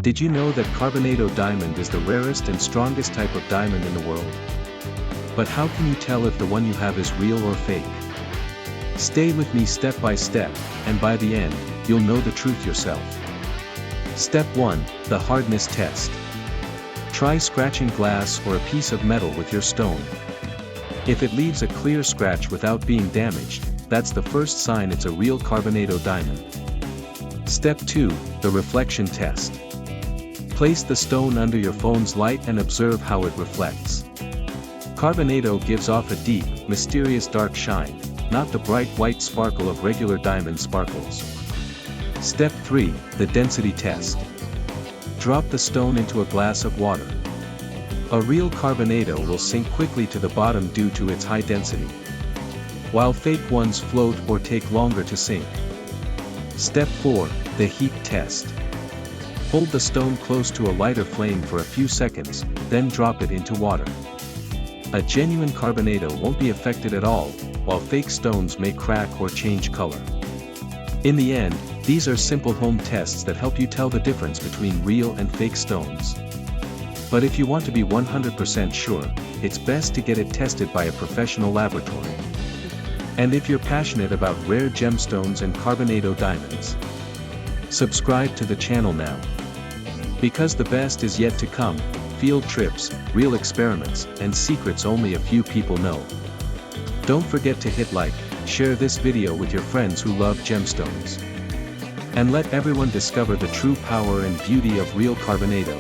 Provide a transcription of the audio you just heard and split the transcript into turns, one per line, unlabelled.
Did you know that Carbonado diamond is the rarest and strongest type of diamond in the world? But how can you tell if the one you have is real or fake? Stay with me step by step, and by the end, you'll know the truth yourself. Step 1, the hardness test. Try scratching glass or a piece of metal with your stone. If it leaves a clear scratch without being damaged, that's the first sign it's a real Carbonado diamond. Step 2, the reflection test. Place the stone under your phone's light and observe how it reflects. Carbonado gives off a deep, mysterious dark shine, not the bright white sparkle of regular diamond sparkles. Step 3, the density test. Drop the stone into a glass of water. A real Carbonado will sink quickly to the bottom due to its high density, while fake ones float or take longer to sink. Step 4, the heat test. Hold the stone close to a lighter flame for a few seconds, then drop it into water. A genuine Carbonado won't be affected at all, while fake stones may crack or change color. In the end, these are simple home tests that help you tell the difference between real and fake stones. But if you want to be 100% sure, it's best to get it tested by a professional laboratory. And if you're passionate about rare gemstones and Carbonado diamonds, subscribe to the channel now. Because the best is yet to come, field trips, real experiments, and secrets only a few people know. Don't forget to hit like, share this video with your friends who love gemstones. And let everyone discover the true power and beauty of real Carbonado.